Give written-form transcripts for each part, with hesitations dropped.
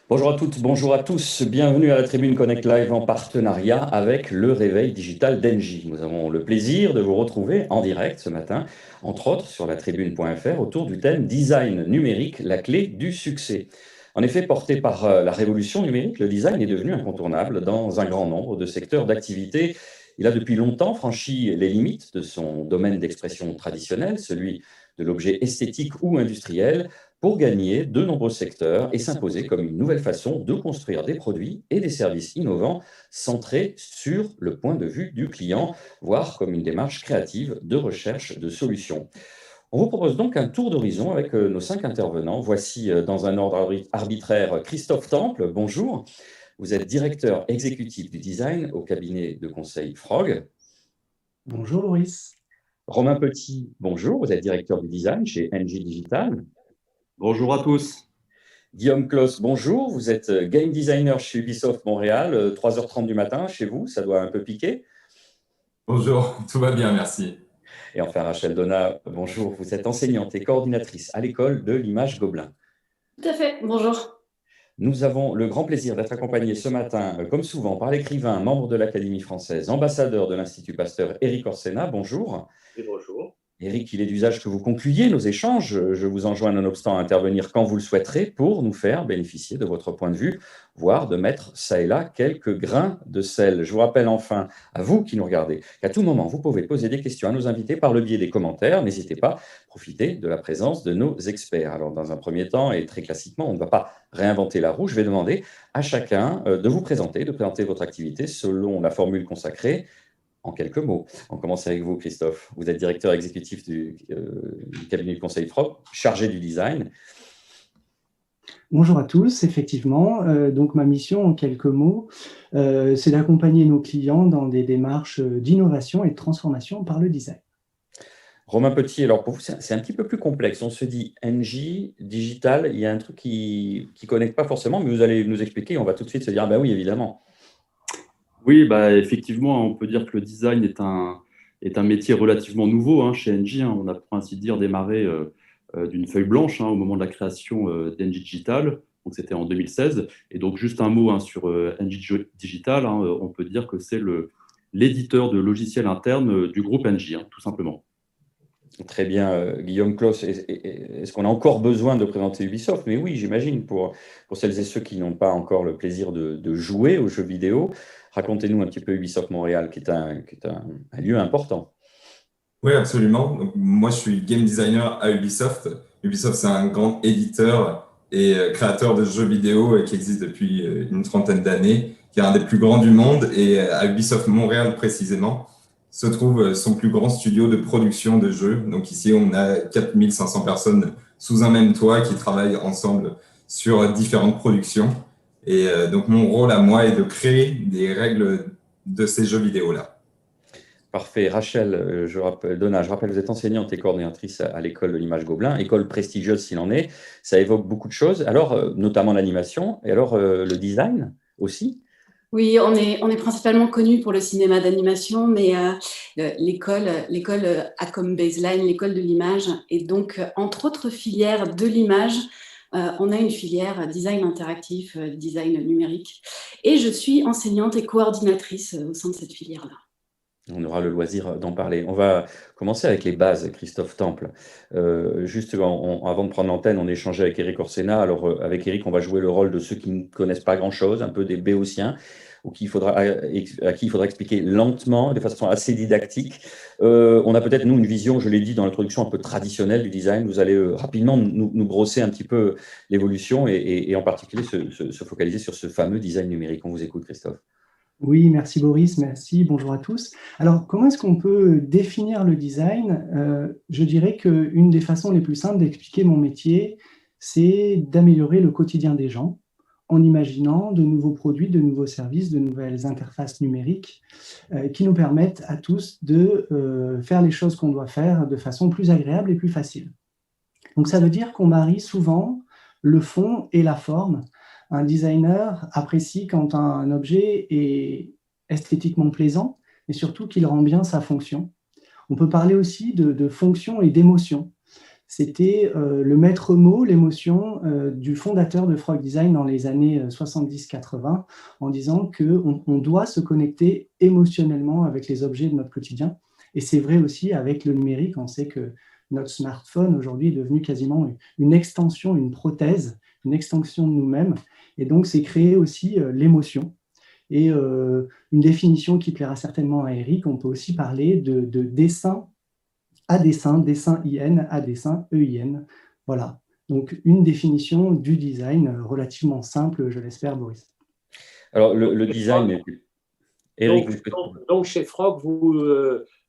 Bonjour à toutes, bonjour à tous. Bienvenue à la Tribune Connect Live en partenariat avec le Réveil Digital d'Engie. Nous avons le plaisir de vous retrouver en direct ce matin, entre autres sur la tribune.fr, autour du thème Design numérique, la clé du succès. En effet, porté par la révolution numérique, le design est devenu incontournable dans un grand nombre de secteurs d'activité. Il a depuis longtemps franchi les limites de son domaine d'expression traditionnel, celui de l'objet esthétique ou industriel, pour gagner de nombreux secteurs et s'imposer comme une nouvelle façon de construire des produits et des services innovants centrés sur le point de vue du client, voire comme une démarche créative de recherche de solutions. On vous propose donc un tour d'horizon avec nos 5 intervenants. Voici dans un ordre arbitraire Christophe Temple, bonjour. Vous êtes directeur exécutif du design au cabinet de conseil Frog. Bonjour Loris. Romain Petit, bonjour. Vous êtes directeur du design chez NG Digital. Bonjour à tous. Guillaume Claus, bonjour. Vous êtes game designer chez Ubisoft Montréal, 3h30 du matin chez vous, ça doit un peu piquer. Bonjour, tout va bien, merci. Et enfin, Rachel Donat, bonjour. Vous êtes enseignante et coordinatrice à l'école de l'image Gobelin. Tout à fait, bonjour. Nous avons le grand plaisir d'être accompagnés ce matin, comme souvent, par l'écrivain, membre de l'Académie française, ambassadeur de l'Institut Pasteur, Éric Orsena. Bonjour. Et bonjour. Éric, il est d'usage que vous concluiez nos échanges. Je vous enjoins nonobstant à intervenir quand vous le souhaiterez pour nous faire bénéficier de votre point de vue, voire de mettre ça et là quelques grains de sel. Je vous rappelle enfin, à vous qui nous regardez, qu'à tout moment, vous pouvez poser des questions à nos invités par le biais des commentaires. N'hésitez pas, profitez de la présence de nos experts. Alors, dans un premier temps, et très classiquement, on ne va pas réinventer la roue. Je vais demander à chacun de vous présenter, de présenter votre activité selon la formule consacrée. En quelques mots. On commence avec vous, Christophe. Vous êtes directeur exécutif du cabinet de conseil Frog, chargé du design. Bonjour à tous, effectivement. Donc ma mission, en quelques mots, c'est d'accompagner nos clients dans des démarches d'innovation et de transformation par le design. Romain Petit, alors pour vous, c'est un petit peu plus complexe. On se dit NJ, digital, il y a un truc qui ne connecte pas forcément, mais vous allez nous expliquer, on va tout de suite se dire, ah ben oui, évidemment. Oui, effectivement, on peut dire que le design est un métier relativement nouveau chez Engie. On a, pour ainsi dire, démarré d'une feuille blanche au moment de la création d'Engie Digital. Donc, c'était en 2016. Et donc, juste un mot sur Engie Digital. On peut dire que c'est l'éditeur de logiciels internes du groupe Engie, tout simplement. Très bien, Guillaume Claus. Est-ce qu'on a encore besoin de présenter Ubisoft? Mais oui, j'imagine, pour celles et ceux qui n'ont pas encore le plaisir de jouer aux jeux vidéo. Racontez-nous un petit peu Ubisoft Montréal, qui est un lieu important. Oui, absolument. Donc, moi, je suis game designer à Ubisoft. Ubisoft, c'est un grand éditeur et créateur de jeux vidéo qui existe depuis une trentaine d'années, qui est un des plus grands du monde. Et à Ubisoft Montréal, précisément, se trouve son plus grand studio de production de jeux. Donc ici, on a 4500 personnes sous un même toit qui travaillent ensemble sur différentes productions. Et donc, mon rôle à moi est de créer des règles de ces jeux vidéo-là. Parfait. Rachel, Donna, je rappelle, vous êtes enseignante et coordinatrice à l'école de l'image Gobelin, école prestigieuse s'il en est. Ça évoque beaucoup de choses, alors notamment l'animation, et alors le design aussi. Oui, on est principalement connu pour le cinéma d'animation, mais l'école a comme baseline l'école de l'image. Et donc, entre autres filières de l'image, on a une filière design interactif, design numérique. Et je suis enseignante et coordinatrice au sein de cette filière-là. On aura le loisir d'en parler. On va commencer avec les bases, Christophe Temple. Juste avant de prendre l'antenne, on échangeait avec Éric Orsena. Alors, avec Éric, on va jouer le rôle de ceux qui ne connaissent pas grand-chose, un peu des béotiens, à qui il faudra expliquer lentement, de façon assez didactique. On a peut-être, nous, une vision, je l'ai dit dans l'introduction, un peu traditionnelle du design. Vous allez rapidement nous brosser un petit peu l'évolution et en particulier se focaliser sur ce fameux design numérique. On vous écoute, Christophe. Oui, merci Boris, merci, bonjour à tous. Alors, comment est-ce qu'on peut définir le design? Je dirais qu'une des façons les plus simples d'expliquer mon métier, c'est d'améliorer le quotidien des gens en imaginant de nouveaux produits, de nouveaux services, de nouvelles interfaces numériques qui nous permettent à tous de faire les choses qu'on doit faire de façon plus agréable et plus facile. Donc, ça veut dire qu'on marie souvent le fond et la forme. Un designer apprécie quand un objet est esthétiquement plaisant et surtout qu'il rend bien sa fonction. On peut parler aussi de fonction et d'émotion. C'était le maître mot, l'émotion du fondateur de Frog Design dans les années 70-80, en disant qu'on doit se connecter émotionnellement avec les objets de notre quotidien. Et c'est vrai aussi avec le numérique. On sait que notre smartphone aujourd'hui est devenu quasiment une extension, une prothèse, une extension de nous-mêmes. Et donc, c'est créer aussi l'émotion. Et une définition qui plaira certainement à Eric, on peut aussi parler de dessin à dessin, dessin IN, à dessin EIN. Voilà. Donc, une définition du design relativement simple, je l'espère, Boris. Alors, le design, Eric, donc, chez Frog, vous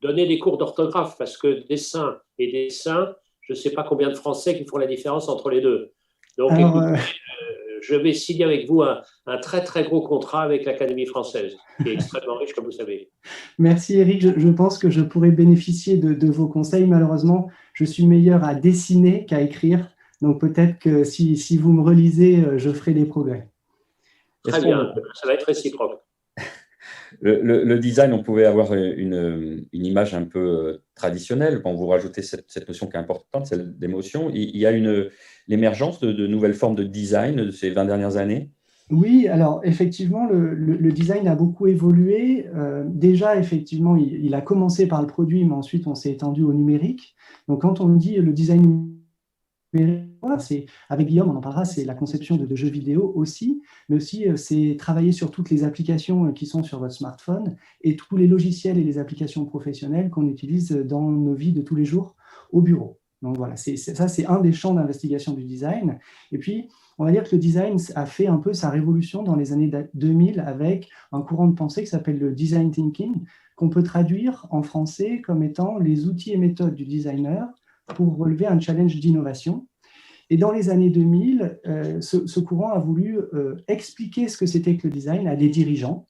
donnez des cours d'orthographe parce que dessin et dessin, je ne sais pas combien de Français qui font la différence entre les deux. Donc, Alors, écoutez, je vais signer avec vous un très, très gros contrat avec l'Académie française, qui est extrêmement riche, comme vous savez. Merci, Eric. Je pense que je pourrais bénéficier de vos conseils. Malheureusement, je suis meilleur à dessiner qu'à écrire. Donc, peut-être que si vous me relisez, je ferai des progrès. Très bien, ça va être réciproque. Le design, on pouvait avoir une image un peu traditionnelle. Quand vous rajoutez cette notion qui est importante, celle d'émotion, il y a l'émergence de nouvelles formes de design de ces 20 dernières années. Oui, alors effectivement, le design a beaucoup évolué. Déjà, effectivement, il a commencé par le produit, mais ensuite on s'est étendu au numérique. Donc, quand on dit le design numérique, voilà, avec Guillaume, on en parlera, c'est la conception de jeux vidéo aussi, mais aussi c'est travailler sur toutes les applications qui sont sur votre smartphone et tous les logiciels et les applications professionnelles qu'on utilise dans nos vies de tous les jours au bureau. Donc voilà, ça c'est un des champs d'investigation du design. Et puis, on va dire que le design a fait un peu sa révolution dans les années 2000 avec un courant de pensée qui s'appelle le design thinking, qu'on peut traduire en français comme étant les outils et méthodes du designer pour relever un challenge d'innovation. Et dans les années 2000, ce courant a voulu expliquer ce que c'était que le design à des dirigeants,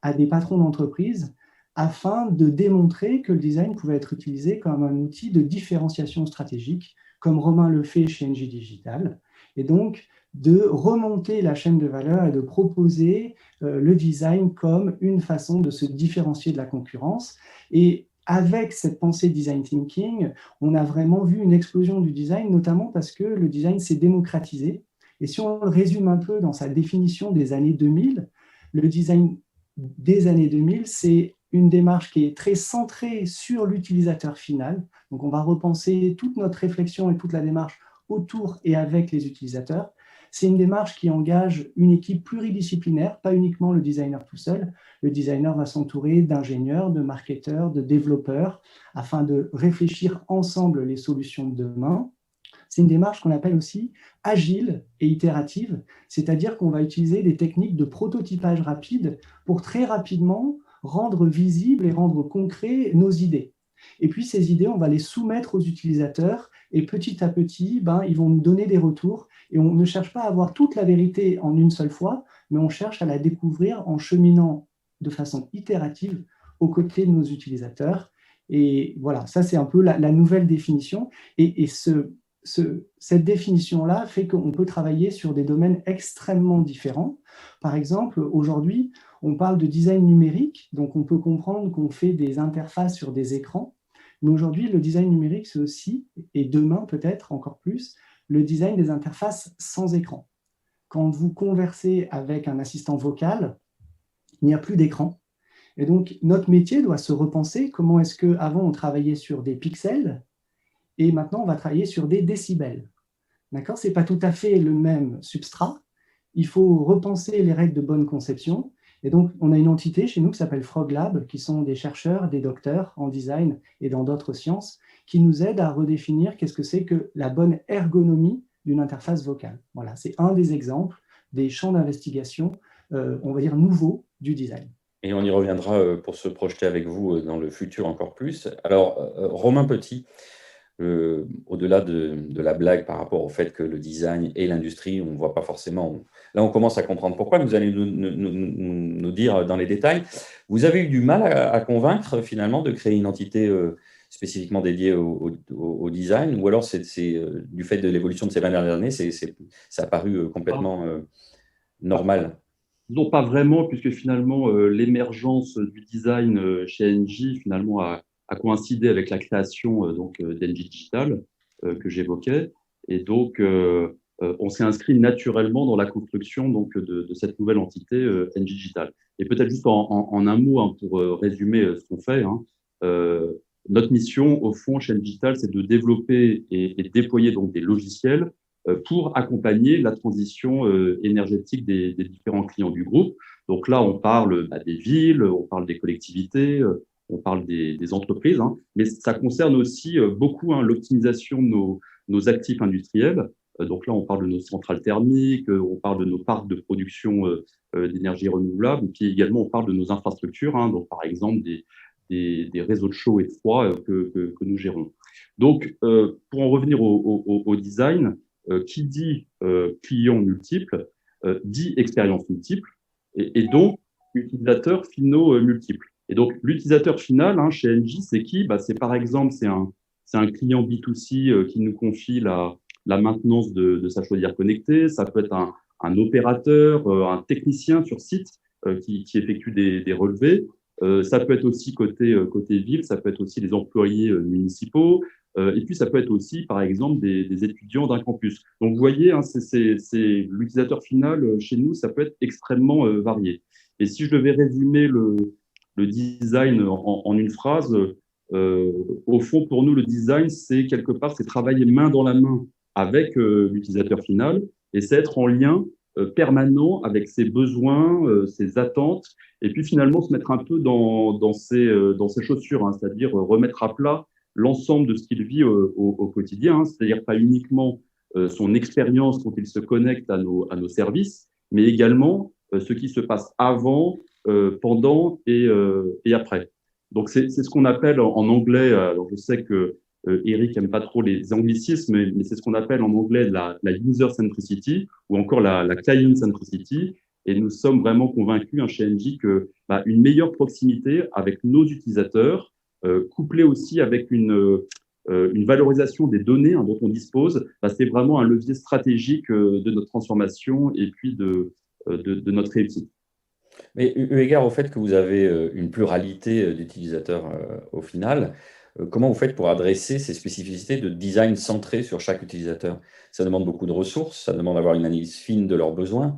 à des patrons d'entreprise, afin de démontrer que le design pouvait être utilisé comme un outil de différenciation stratégique, comme Romain le fait chez NJ Digital, et donc de remonter la chaîne de valeur et de proposer le design comme une façon de se différencier de la concurrence. Et avec cette pensée design thinking, on a vraiment vu une explosion du design, notamment parce que le design s'est démocratisé. Et si on le résume un peu dans sa définition des années 2000, le design des années 2000, c'est une démarche qui est très centrée sur l'utilisateur final. Donc, on va repenser toute notre réflexion et toute la démarche autour et avec les utilisateurs. C'est une démarche qui engage une équipe pluridisciplinaire, pas uniquement le designer tout seul. Le designer va s'entourer d'ingénieurs, de marketeurs, de développeurs, afin de réfléchir ensemble les solutions de demain. C'est une démarche qu'on appelle aussi agile et itérative, c'est-à-dire qu'on va utiliser des techniques de prototypage rapide pour très rapidement rendre visibles et rendre concrets nos idées. Et puis, ces idées, on va les soumettre aux utilisateurs et petit à petit, ils vont nous donner des retours. Et on ne cherche pas à avoir toute la vérité en une seule fois, mais on cherche à la découvrir en cheminant de façon itérative aux côtés de nos utilisateurs. Et voilà, ça, c'est un peu la nouvelle définition. Et cette définition-là fait qu'on peut travailler sur des domaines extrêmement différents. Par exemple, aujourd'hui, on parle de design numérique, donc on peut comprendre qu'on fait des interfaces sur des écrans, mais aujourd'hui, le design numérique, c'est aussi, et demain peut-être encore plus, le design des interfaces sans écran. Quand vous conversez avec un assistant vocal, il n'y a plus d'écran. Et donc, notre métier doit se repenser. Comment est-ce qu'avant, on travaillait sur des pixels et maintenant, on va travailler sur des décibels. D'accord ? Ce n'est pas tout à fait le même substrat. Il faut repenser les règles de bonne conception. Et donc, on a une entité chez nous qui s'appelle Frog Lab, qui sont des chercheurs, des docteurs en design et dans d'autres sciences, qui nous aident à redéfinir qu'est-ce que c'est que la bonne ergonomie d'une interface vocale. Voilà, c'est un des exemples des champs d'investigation, on va dire, nouveaux du design. Et on y reviendra pour se projeter avec vous dans le futur encore plus. Alors, Romain Petit, au-delà de la blague par rapport au fait que le design et l'industrie, on ne voit pas forcément. Là, on commence à comprendre pourquoi. Vous allez nous dire dans les détails. Vous avez eu du mal à convaincre finalement de créer une entité spécifiquement dédiée au design, ou alors c'est du fait de l'évolution de ces 20 dernières années, ça a paru complètement normal? Non, pas vraiment, puisque finalement, l'émergence du design chez NJ finalement a coïncidé avec la création d'NJ Digital. que j'évoquais. Et donc, on s'est inscrit naturellement dans la construction donc, de cette nouvelle entité NG Digital. Et peut-être juste en un mot hein, pour résumer ce qu'on fait. Hein, notre mission, au fond, chez NG Digital, c'est de développer et déployer donc, des logiciels pour accompagner la transition énergétique des différents clients du groupe. Donc là, on parle des villes, on parle des collectivités, on parle des entreprises, hein, mais ça concerne aussi beaucoup hein, l'optimisation de nos actifs industriels. Donc là, on parle de nos centrales thermiques, on parle de nos parcs de production d'énergie renouvelable, et puis également, on parle de nos infrastructures, hein, donc par exemple des réseaux de chaud et de froid que nous gérons. Donc, pour en revenir au design, qui dit clients multiples, dit expérience multiple, et donc utilisateurs finaux multiples. Et donc, l'utilisateur final hein, chez NJ, c'est qui? C'est par exemple, c'est un client B2C qui nous confie la maintenance de sa chaudière connectée. Ça peut être un opérateur, un technicien sur site qui effectue des relevés. Ça peut être aussi côté ville, ça peut être aussi les employés municipaux. Et puis, ça peut être aussi, par exemple, des étudiants d'un campus. Donc, vous voyez, hein, c'est l'utilisateur final chez nous, ça peut être extrêmement varié. Et si je devais résumer le design en une phrase, au fond, pour nous, le design, c'est quelque part, c'est travailler main dans la main avec l'utilisateur final et c'est être en lien permanent avec ses besoins, ses attentes, et puis finalement se mettre un peu dans ses chaussures, hein, c'est-à-dire remettre à plat l'ensemble de ce qu'il vit au quotidien, hein, c'est-à-dire pas uniquement son expérience quand il se connecte à nos services, mais également ce qui se passe avant, pendant et après. Donc, c'est ce qu'on appelle en anglais, alors je sais que Eric n'aime pas trop les anglicismes, mais c'est ce qu'on appelle en anglais la user centricity ou encore la client centricity. Et nous sommes vraiment convaincus hein, chez NJ que une meilleure proximité avec nos utilisateurs, couplée aussi avec une valorisation des données hein, dont on dispose, c'est vraiment un levier stratégique de notre transformation et puis de notre réussite. Mais eu égard au fait que vous avez une pluralité d'utilisateurs au final, comment vous faites pour adresser ces spécificités de design centré sur chaque utilisateur? Ça demande beaucoup de ressources, ça demande d'avoir une analyse fine de leurs besoins.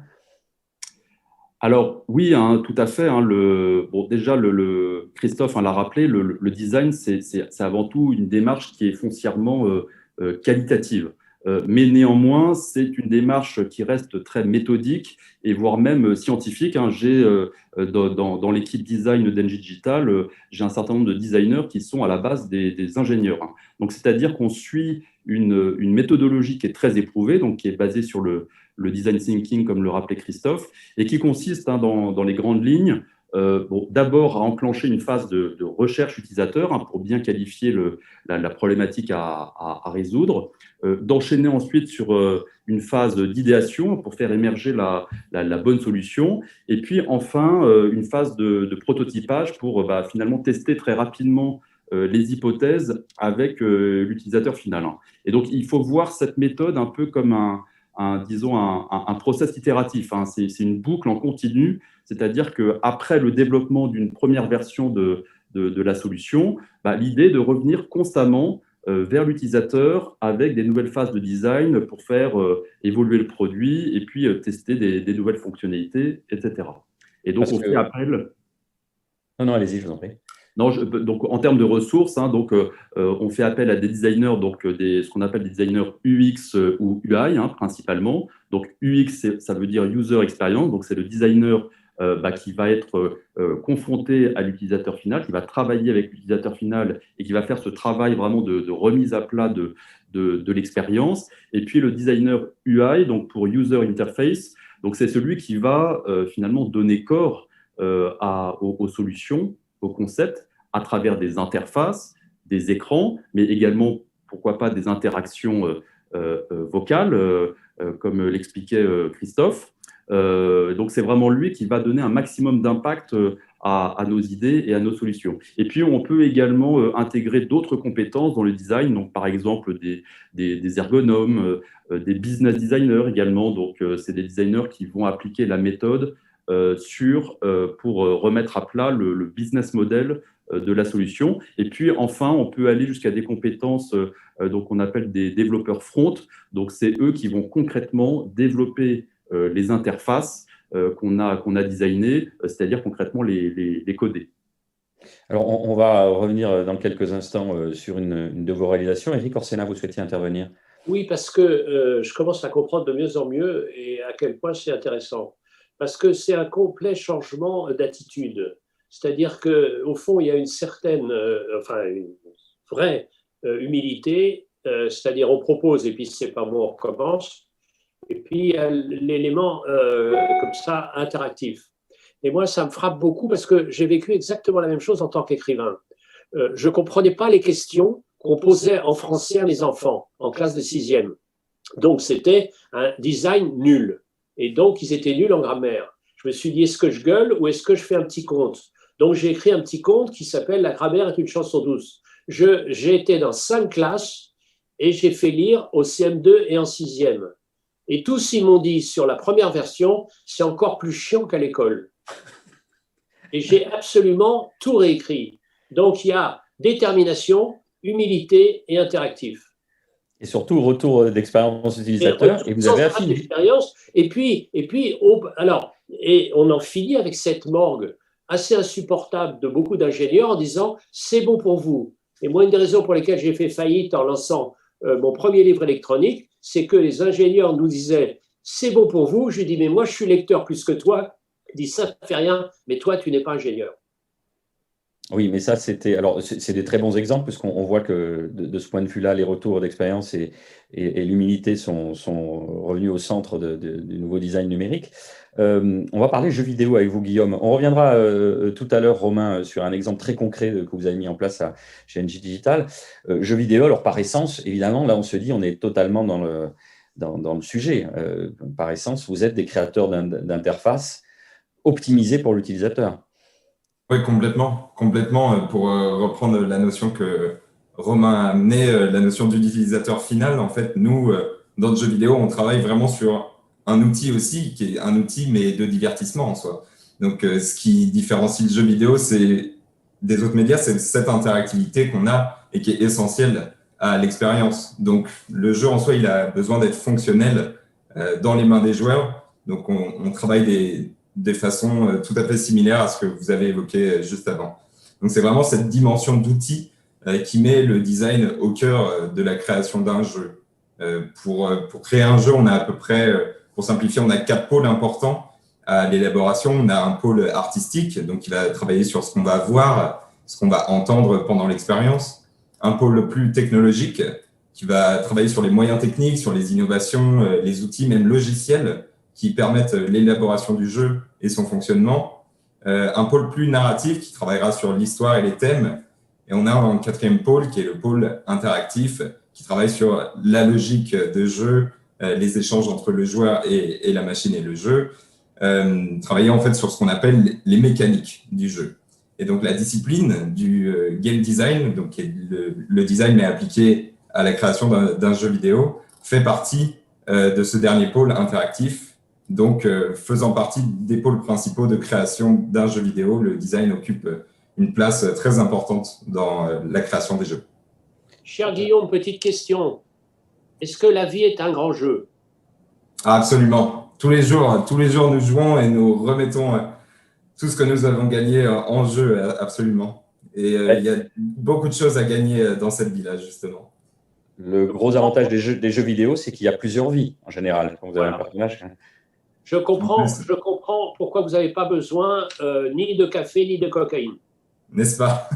Alors oui, hein, tout à fait. Hein, bon, déjà, Christophe hein, l'a rappelé, le design, c'est avant tout une démarche qui est foncièrement qualitative. Mais néanmoins, c'est une démarche qui reste très méthodique et voire même scientifique. Hein. J'ai dans l'équipe design d'Engie Digital, j'ai un certain nombre de designers qui sont à la base des ingénieurs. Hein. Donc, c'est-à-dire qu'on suit une méthodologie qui est très éprouvée, donc qui est basée sur le design thinking, comme le rappelait Christophe, et qui consiste hein, dans les grandes lignes, d'abord à enclencher une phase de recherche utilisateur hein, pour bien qualifier la problématique à résoudre, d'enchaîner ensuite sur une phase d'idéation pour faire émerger la bonne solution, et puis enfin une phase de prototypage pour finalement tester très rapidement les hypothèses avec l'utilisateur final. Et donc, il faut voir cette méthode un peu comme disons un process itératif. Hein. C'est une boucle en continu, c'est-à-dire qu'après le développement d'une première version de la solution, l'idée est de revenir constamment vers l'utilisateur avec des nouvelles phases de design pour faire évoluer le produit et puis tester des nouvelles fonctionnalités, etc. Et donc, on fait appel… Non, allez-y, je vous en prie. Non, donc en termes de ressources, hein, on fait appel à des designers, donc ce qu'on appelle des designers UX ou UI hein, principalement. Donc UX, ça veut dire User Experience, donc c'est le designer qui va être confronté à l'utilisateur final, qui va travailler avec l'utilisateur final et qui va faire ce travail vraiment de remise à plat de l'expérience. Et puis le designer UI, donc pour User Interface, donc c'est celui qui va finalement donner corps aux solutions, au concept, à travers des interfaces, des écrans, mais également, pourquoi pas, des interactions vocales, comme l'expliquait Christophe. Donc, c'est vraiment lui qui va donner un maximum d'impact à nos idées et à nos solutions. Et puis, on peut également intégrer d'autres compétences dans le design, donc par exemple des ergonomes, des business designers également. Donc, c'est des designers qui vont appliquer la méthode pour remettre à plat le business model de la solution. Et puis, enfin, on peut aller jusqu'à des compétences donc on appelle des développeurs front. Donc, c'est eux qui vont concrètement développer les interfaces qu'on a designées, c'est-à-dire concrètement les coder. Alors, on va revenir dans quelques instants sur une de vos réalisations. Eric Orsena, vous souhaitiez intervenir? Oui, parce que je commence à comprendre de mieux en mieux et à quel point c'est intéressant. Parce que c'est un complet changement d'attitude. C'est-à-dire qu'au fond, il y a une certaine, enfin, une vraie humilité, c'est-à-dire on propose et puis c'est pas bon, on recommence. Et puis il y a l'élément comme ça interactif. Et moi, ça me frappe beaucoup parce que j'ai vécu exactement la même chose en tant qu'écrivain. Je ne comprenais pas les questions qu'on posait en français à mes enfants en classe de 6e. Donc, c'était un design nul. Et donc, ils étaient nuls en grammaire. Je me suis dit, est-ce que je gueule ou est-ce que je fais un petit conte? Donc, j'ai écrit un petit conte qui s'appelle « La grammaire est une chanson douce ». J'ai été dans 5 classes et j'ai fait lire au CM2 et en 6e. Et tous, ils m'ont dit, sur la première version, c'est encore plus chiant qu'à l'école. Et j'ai absolument tout réécrit. Donc, il y a détermination, humilité et interactif. Et surtout, retour d'expérience utilisateur, et vous avez affiné. Et puis on en finit avec cette morgue assez insupportable de beaucoup d'ingénieurs en disant « c'est bon pour vous ». Et moi, une des raisons pour lesquelles j'ai fait faillite en lançant mon premier livre électronique, c'est que les ingénieurs nous disaient « c'est bon pour vous ». Je lui dis « mais moi, je suis lecteur plus que toi ». Il dit « ça ne fait rien, mais toi, tu n'es pas ingénieur ». Oui, mais ça, c'est des très bons exemples, puisqu'on voit que de ce point de vue-là, les retours d'expérience et l'humilité sont revenus au centre du nouveau design numérique. On va parler jeux vidéo avec vous, Guillaume. On reviendra tout à l'heure, Romain, sur un exemple très concret que vous avez mis en place chez NJ Digital. Jeux vidéo, alors par essence, évidemment, là, on se dit, on est totalement dans le sujet. Par essence, vous êtes des créateurs d'interfaces optimisées pour l'utilisateur. Oui, complètement. Pour reprendre la notion que Romain a amenée, la notion d'utilisateur final, en fait, nous, dans le jeu vidéo, on travaille vraiment sur un outil aussi, qui est un outil, mais de divertissement en soi. Donc, ce qui différencie le jeu vidéo des autres médias, c'est cette interactivité qu'on a et qui est essentielle à l'expérience. Donc, le jeu en soi, il a besoin d'être fonctionnel dans les mains des joueurs. Donc, on travaille des façons tout à fait similaires à ce que vous avez évoqué juste avant. Donc, c'est vraiment cette dimension d'outil qui met le design au cœur de la création d'un jeu. Pour créer un jeu, on a à peu près, pour simplifier, on a 4 pôles importants à l'élaboration. On a un pôle artistique, donc qui va travailler sur ce qu'on va voir, ce qu'on va entendre pendant l'expérience. Un pôle plus technologique qui va travailler sur les moyens techniques, sur les innovations, les outils, même logiciels, qui permettent l'élaboration du jeu et son fonctionnement. Un pôle plus narratif qui travaillera sur l'histoire et les thèmes. Et on a un 4e pôle qui est le pôle interactif qui travaille sur la logique de jeu, les échanges entre le joueur et la machine et le jeu. Travailler en fait sur ce qu'on appelle les mécaniques du jeu. Et donc la discipline du game design, donc qui est le design mais appliqué à la création d'un jeu vidéo, fait partie de ce dernier pôle interactif. Donc, faisant partie des pôles principaux de création d'un jeu vidéo, le design occupe une place très importante dans la création des jeux. Cher Guillaume, petite question. Est-ce que la vie est un grand jeu? Absolument. Tous les jours, nous jouons et nous remettons tout ce que nous avons gagné en jeu, absolument. Et il y a beaucoup de choses à gagner dans cette vie-là, justement. Le gros avantage des jeux vidéo, c'est qu'il y a plusieurs vies, en général, quand vous avez un personnage. Je comprends pourquoi vous n'avez pas besoin ni de café ni de cocaïne. N'est-ce pas?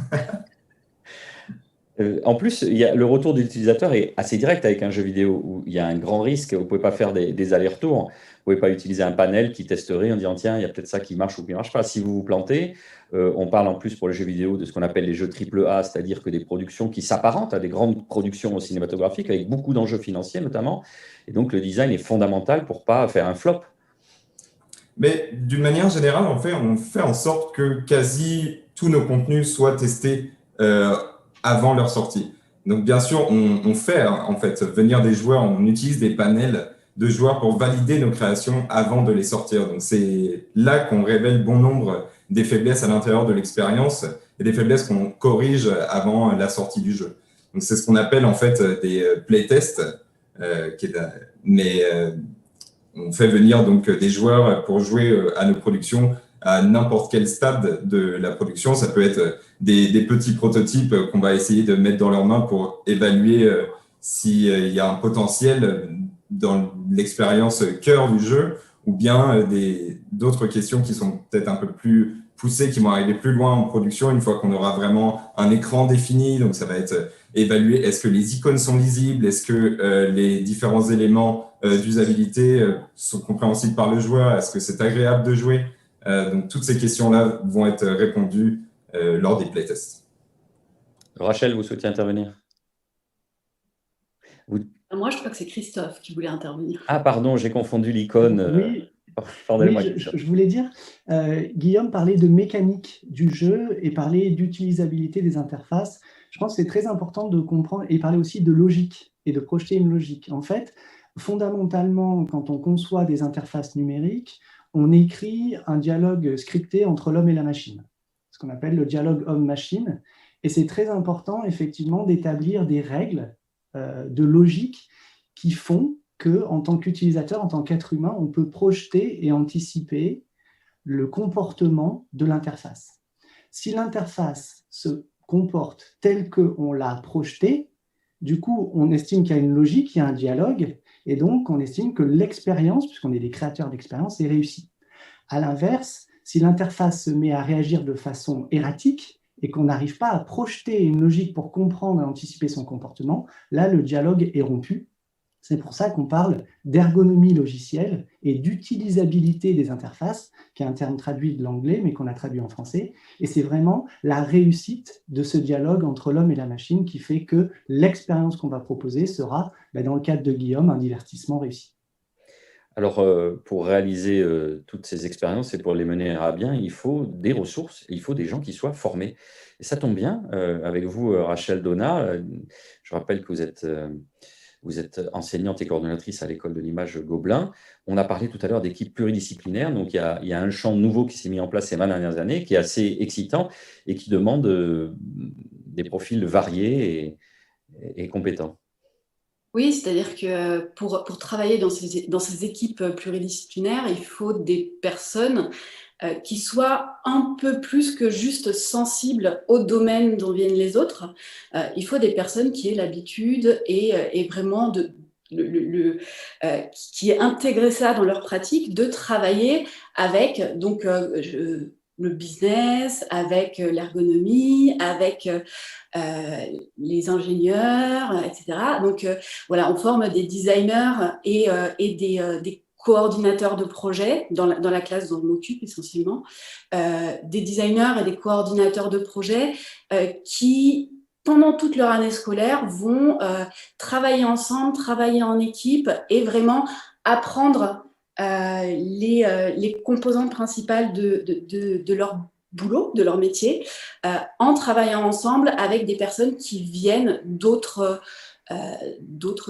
En plus, le retour de l'utilisateur est assez direct avec un jeu vidéo où il y a un grand risque. Vous ne pouvez pas faire des allers-retours. Vous ne pouvez pas utiliser un panel qui testerait en disant « tiens, il y a peut-être ça qui marche ou qui ne marche pas ». Si vous vous plantez, on parle en plus pour les jeux vidéo de ce qu'on appelle les jeux AAA, c'est-à-dire que des productions qui s'apparentent à des grandes productions cinématographiques avec beaucoup d'enjeux financiers notamment. Et donc, le design est fondamental pour ne pas faire un flop. Mais d'une manière générale, on fait en sorte que quasi tous nos contenus soient testés avant leur sortie. Donc, bien sûr, on fait en fait venir des joueurs, on utilise des panels de joueurs pour valider nos créations avant de les sortir. Donc, c'est là qu'on révèle bon nombre des faiblesses à l'intérieur de l'expérience et des faiblesses qu'on corrige avant la sortie du jeu. Donc, c'est ce qu'on appelle en fait des playtests, on fait venir donc des joueurs pour jouer à nos productions à n'importe quel stade de la production. Ça peut être des petits prototypes qu'on va essayer de mettre dans leurs mains pour évaluer s'il y a un potentiel dans l'expérience cœur du jeu, ou bien d'autres questions qui sont peut-être un peu plus poussées, qui vont arriver plus loin en production, une fois qu'on aura vraiment un écran défini. Donc, ça va être évaluer, est-ce que les icônes sont lisibles, est-ce que les différents éléments d'usabilité sont compréhensibles par le joueur, est-ce que c'est agréable de jouer. Donc, toutes ces questions-là vont être répondues lors des playtests. Rachel, vous souhaitez intervenir? Moi, je crois que c'est Christophe qui voulait intervenir. Ah, pardon, j'ai confondu l'icône. Oui, je voulais dire, Guillaume parlait de mécanique du jeu et parlait d'utilisabilité des interfaces. Je pense que c'est très important de comprendre, et parler aussi de logique et de projeter une logique. En fait, fondamentalement, quand on conçoit des interfaces numériques, on écrit un dialogue scripté entre l'homme et la machine, ce qu'on appelle le dialogue homme-machine. Et c'est très important, effectivement, d'établir des règles de logique qui font qu'en tant qu'utilisateur, en tant qu'être humain, on peut projeter et anticiper le comportement de l'interface. Si l'interface se comporte tel qu'on l'a projeté, du coup, on estime qu'il y a une logique, il y a un dialogue, et donc on estime que l'expérience, puisqu'on est des créateurs d'expérience, est réussie. À l'inverse, si l'interface se met à réagir de façon erratique et qu'on n'arrive pas à projeter une logique pour comprendre et anticiper son comportement, là, le dialogue est rompu. C'est pour ça qu'on parle d'ergonomie logicielle et d'utilisabilité des interfaces, qui est un terme traduit de l'anglais, mais qu'on a traduit en français. Et c'est vraiment la réussite de ce dialogue entre l'homme et la machine qui fait que l'expérience qu'on va proposer sera, dans le cadre de Guillaume, un divertissement réussi. Alors, pour réaliser toutes ces expériences et pour les mener à bien, il faut des ressources, il faut des gens qui soient formés. Et ça tombe bien, avec vous, Rachel Donat. Je rappelle que vous êtes enseignante et coordonnatrice à l'école de l'image Gobelin. On a parlé tout à l'heure d'équipes pluridisciplinaires. Donc, il y a un champ nouveau qui s'est mis en place ces 20 dernières années, qui est assez excitant et qui demande des profils variés et compétents. Oui, c'est-à-dire que pour travailler dans ces équipes pluridisciplinaires, il faut des personnes qui soient un peu plus que juste sensibles au domaine dont viennent les autres. Il faut des personnes qui aient l'habitude et vraiment qui aient intégré ça dans leur pratique, de travailler avec le business, avec l'ergonomie, avec les ingénieurs, etc. Donc voilà, on forme des designers et des coordinateurs de projets dans la classe dont je m'occupe essentiellement, des designers et des coordinateurs de projets qui, pendant toute leur année scolaire, vont travailler ensemble, travailler en équipe et vraiment apprendre les composantes principales de leur boulot, de leur métier, en travaillant ensemble avec des personnes qui viennent d'autres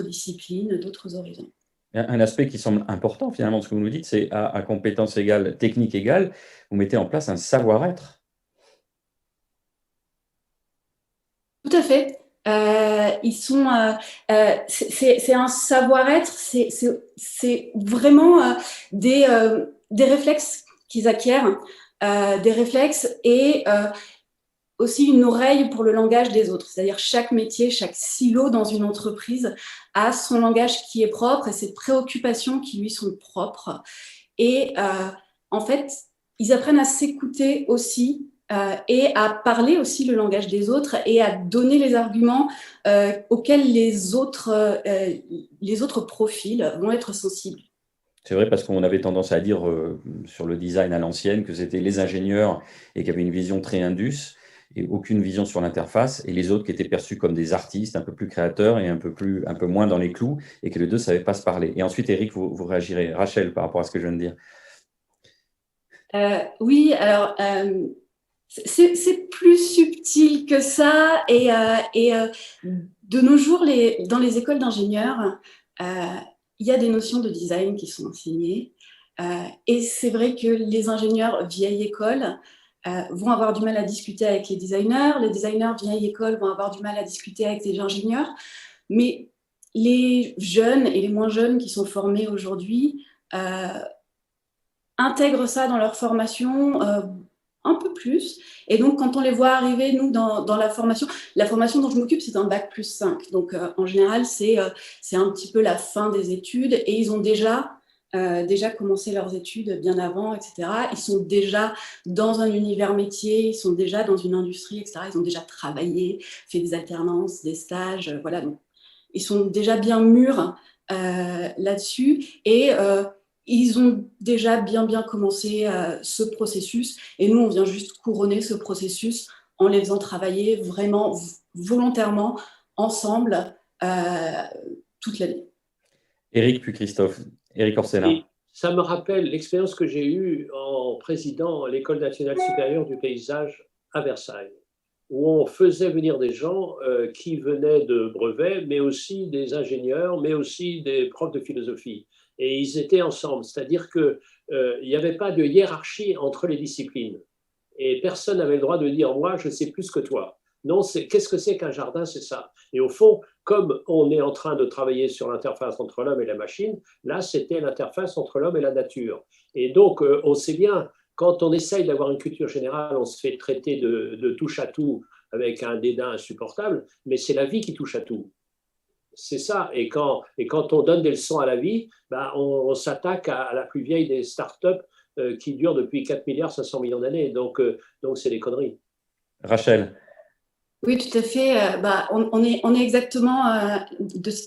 disciplines, d'autres horizons. Un aspect qui semble important finalement de ce que vous nous dites, c'est à compétences égales, techniques égales, vous mettez en place un savoir-être. Tout à fait. C'est un savoir-être, c'est vraiment des réflexes qu'ils acquièrent, des réflexes et aussi une oreille pour le langage des autres. C'est-à-dire chaque métier, chaque silo dans une entreprise a son langage qui est propre et ses préoccupations qui lui sont propres. Et en fait, ils apprennent à s'écouter aussi et à parler aussi le langage des autres et à donner les arguments auxquels les autres profils vont être sensibles. C'est vrai parce qu'on avait tendance à dire sur le design à l'ancienne que c'était les ingénieurs et qui avaient une vision très indus et aucune vision sur l'interface, et les autres qui étaient perçus comme des artistes un peu plus créateurs et un peu moins dans les clous, et que les deux ne savaient pas se parler. Et ensuite, Eric, vous réagirez. Rachel, par rapport à ce que je viens de dire. Oui, alors c'est plus subtil que ça, et de nos jours, dans les écoles d'ingénieurs, il y a des notions de design qui sont enseignées, et c'est vrai que les ingénieurs vieille école vont avoir du mal à discuter avec les designers vieille école vont avoir du mal à discuter avec les ingénieurs, mais les jeunes et les moins jeunes qui sont formés aujourd'hui intègrent ça dans leur formation un peu plus. Et donc, quand on les voit arriver, nous, dans la formation dont je m'occupe, c'est un bac+5. Donc, en général, c'est un petit peu la fin des études et ils ont déjà commencé leurs études bien avant, etc. Ils sont déjà dans un univers métier, ils sont déjà dans une industrie, etc. Ils ont déjà travaillé, fait des alternances, des stages, voilà. Donc, ils sont déjà bien mûrs là-dessus et ils ont déjà bien commencé ce processus et nous, on vient juste couronner ce processus en les faisant travailler vraiment volontairement ensemble toute la vie. Éric puis Christophe. Éric Orsena. Et ça me rappelle l'expérience que j'ai eue en présidant l'École nationale supérieure du paysage à Versailles, où on faisait venir des gens qui venaient de brevets, mais aussi des ingénieurs, mais aussi des profs de philosophie. Et ils étaient ensemble, c'est-à-dire qu'il n'y avait pas de hiérarchie entre les disciplines. Et personne n'avait le droit de dire « moi, je sais plus que toi ». Non, qu'est-ce que c'est qu'un jardin? C'est ça. Et au fond, comme on est en train de travailler sur l'interface entre l'homme et la machine, là, c'était l'interface entre l'homme et la nature. Et donc, on sait bien, quand on essaye d'avoir une culture générale, on se fait traiter de touche à tout avec un dédain insupportable, mais c'est la vie qui touche à tout. C'est ça. Et quand on donne des leçons à la vie, ben, on s'attaque à la plus vieille des startups qui dure depuis 4,5 milliards d'années. Donc, c'est des conneries. Rachel. Oui, tout à fait. On est exactement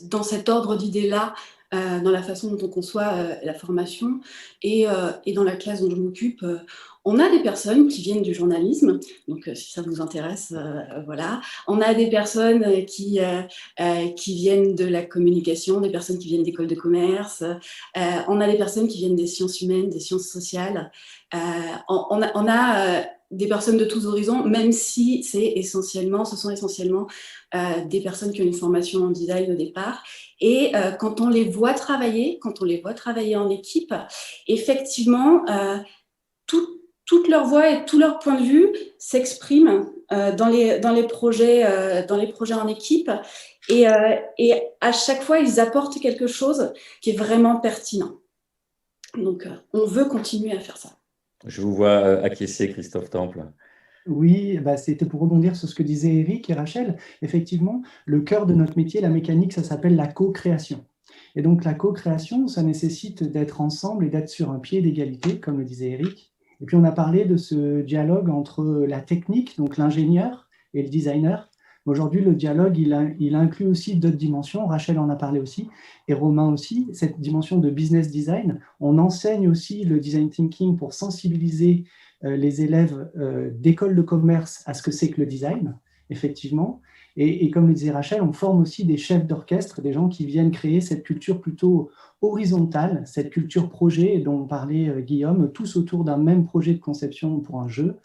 dans cet ordre d'idées-là, dans la façon dont on conçoit la formation et dans la classe dont je m'occupe. On a des personnes qui viennent du journalisme, donc si ça vous intéresse, voilà. On a des personnes qui viennent de la communication, des personnes qui viennent d'écoles de commerce. On a des personnes qui viennent des sciences humaines, des sciences sociales. On a des personnes de tous horizons, même si ce sont essentiellement des personnes qui ont une formation en design au départ. Et quand on les voit travailler en équipe, effectivement, toute leur voix et tout leur point de vue s'expriment dans les projets en équipe. Et à chaque fois, ils apportent quelque chose qui est vraiment pertinent. Donc, on veut continuer à faire ça. Je vous vois acquiescer, Christophe Temple. Oui, c'était pour rebondir sur ce que disaient Éric et Rachel. Effectivement, le cœur de notre métier, la mécanique, ça s'appelle la co-création. Et donc, la co-création, ça nécessite d'être ensemble et d'être sur un pied d'égalité, comme le disait Éric. Et puis, on a parlé de ce dialogue entre la technique, donc l'ingénieur, et le designer. Aujourd'hui, le dialogue, il inclut aussi d'autres dimensions. Rachel en a parlé aussi, et Romain aussi. Cette dimension de business design, on enseigne aussi le design thinking pour sensibiliser les élèves d'écoles de commerce à ce que c'est que le design, effectivement. Et comme le disait Rachel, on forme aussi des chefs d'orchestre, des gens qui viennent créer cette culture plutôt horizontale, cette culture projet dont parlait Guillaume, tous autour d'un même projet de conception pour un jeu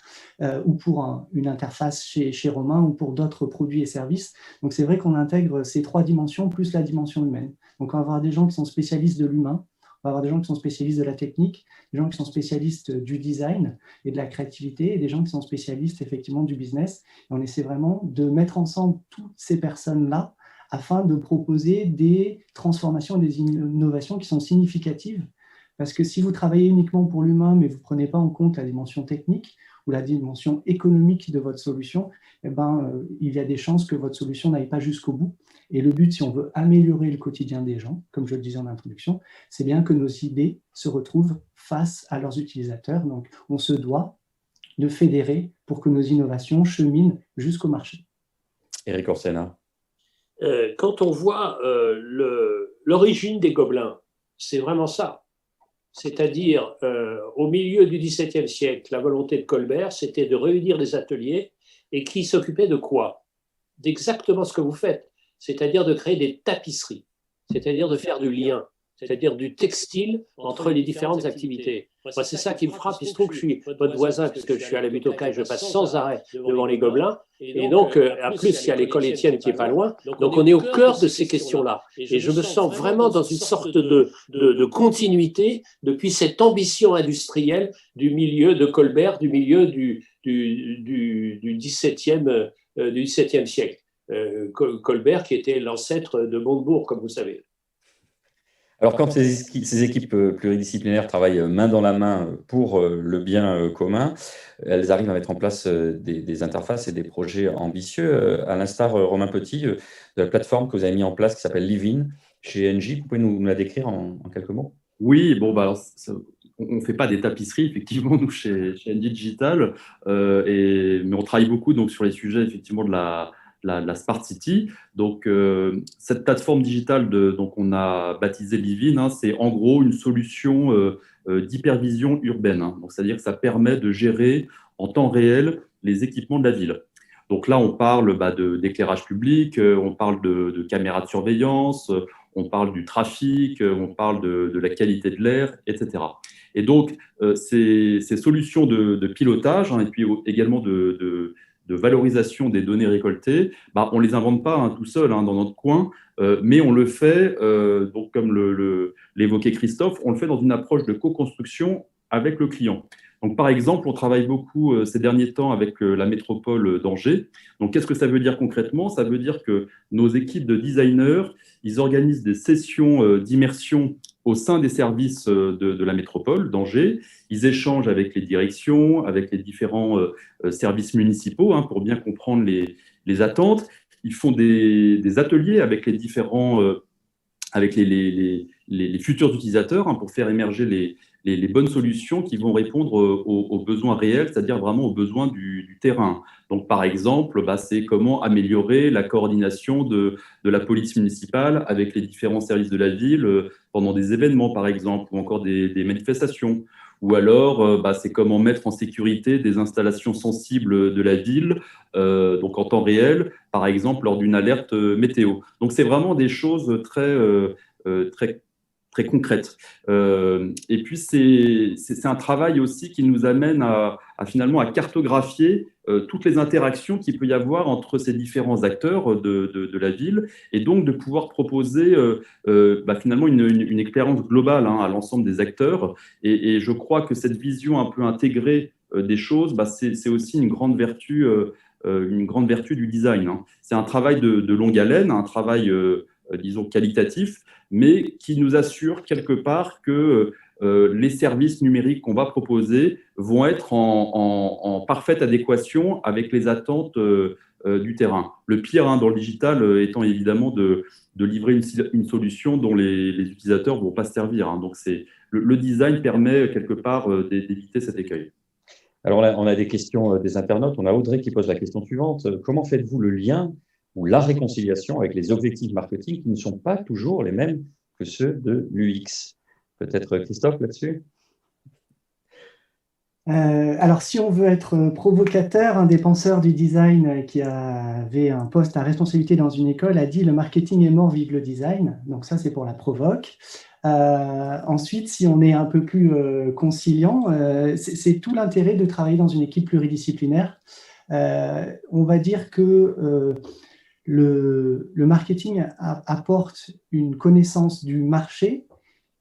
ou pour une interface chez Romain ou pour d'autres produits et services. Donc c'est vrai qu'on intègre ces trois dimensions plus la dimension humaine. Donc on va avoir des gens qui sont spécialistes de l'humain, on va avoir des gens qui sont spécialistes de la technique, des gens qui sont spécialistes du design et de la créativité, et des gens qui sont spécialistes effectivement du business. Et on essaie vraiment de mettre ensemble toutes ces personnes-là afin de proposer des transformations et des innovations qui sont significatives. Parce que si vous travaillez uniquement pour l'humain, mais vous ne prenez pas en compte la dimension technique ou la dimension économique de votre solution, il y a des chances que votre solution n'aille pas jusqu'au bout. Et le but, si on veut améliorer le quotidien des gens, comme je le disais en introduction, c'est bien que nos idées se retrouvent face à leurs utilisateurs. Donc, on se doit de fédérer pour que nos innovations cheminent jusqu'au marché. Éric Orsena. Quand on voit l'origine des Gobelins, c'est vraiment ça. C'est-à-dire, au milieu du XVIIe siècle, la volonté de Colbert, c'était de réunir des ateliers et qui s'occupaient de quoi? D'exactement ce que vous faites, c'est-à-dire de créer des tapisseries, c'est-à-dire de faire du lien. c'est-à-dire du textile entre les différentes activités. Moi, c'est ça qui me frappe. Il se trouve que je suis votre voisin, puisque je suis à la butte aux Cailles, je passe sans arrêt devant les Gobelins. Et donc, en plus, il y a l'école Étienne qui est pas loin. Donc, on est au cœur de ces questions-là. Et je me sens vraiment dans une sorte de continuité depuis cette ambition industrielle du milieu de Colbert, du milieu du XVIIe siècle. Colbert qui était l'ancêtre de Montebourg, comme vous savez. Alors, quand ces équipes pluridisciplinaires travaillent main dans la main pour le bien commun, elles arrivent à mettre en place des interfaces et des projets ambitieux, à l'instar, Romain Petit, de la plateforme que vous avez mis en place qui s'appelle Livin chez Engie. Vous pouvez nous la décrire en quelques mots? Oui, bon, bah, alors, on ne fait pas des tapisseries, effectivement, nous, chez Engie Digital, mais on travaille beaucoup donc, sur les sujets, effectivement, de la Smart City. Donc, cette plateforme digitale donc, on a baptisé Livin, hein, c'est en gros une solution d'hypervision urbaine. Hein. Donc, c'est-à-dire que ça permet de gérer en temps réel les équipements de la ville. Donc là, on parle d'éclairage public, on parle de caméras de surveillance, on parle du trafic, on parle de la qualité de l'air, etc. Et donc, ces solutions de pilotage, hein, et puis également de valorisation des données récoltées, on ne les invente pas tout seul dans notre coin, mais on le fait, donc, comme l'évoquait Christophe, on le fait dans une approche de co-construction avec le client. Donc, par exemple, on travaille beaucoup ces derniers temps avec la métropole d'Angers. Donc, qu'est-ce que ça veut dire concrètement? Ça veut dire que nos équipes de designers, ils organisent des sessions d'immersion au sein des services de la métropole d'Angers. Ils échangent avec les directions, avec les différents services municipaux pour bien comprendre les attentes. Ils font des ateliers avec les différents, avec les futurs utilisateurs pour faire émerger les bonnes solutions qui vont répondre aux besoins réels, c'est-à-dire vraiment aux besoins du terrain. Donc, par exemple, c'est comment améliorer la coordination de la police municipale avec les différents services de la ville pendant des événements, par exemple, ou encore des manifestations. Ou alors, c'est comment mettre en sécurité des installations sensibles de la ville, donc en temps réel, par exemple, lors d'une alerte météo. Donc, c'est vraiment des choses très concrètes. Et puis, c'est un travail aussi qui nous amène finalement à cartographier toutes les interactions qu'il peut y avoir entre ces différents acteurs de la ville, et donc de pouvoir proposer finalement une expérience globale à l'ensemble des acteurs. Et je crois que cette vision un peu intégrée des choses, c'est aussi une grande vertu du design. C'est un travail de longue haleine, un travail, disons, qualitatif, mais qui nous assure quelque part que les services numériques qu'on va proposer vont être en parfaite adéquation avec les attentes du terrain. Le pire dans le digital étant évidemment de livrer une solution dont les utilisateurs ne vont pas se servir. Donc, le design permet quelque part d'éviter cet écueil. Alors là, on a des questions des internautes. On a Audrey qui pose la question suivante. Comment faites-vous le lien ou la réconciliation avec les objectifs marketing qui ne sont pas toujours les mêmes que ceux de l'UX? Peut-être Christophe là-dessus? Alors, si on veut être provocateur, un des penseurs du design qui avait un poste à responsabilité dans une école a dit « Le marketing est mort, vive le design ». Donc ça, c'est pour la provoque. Ensuite, si on est un peu plus conciliant, c'est tout l'intérêt de travailler dans une équipe pluridisciplinaire. On va dire que le marketing apporte une connaissance du marché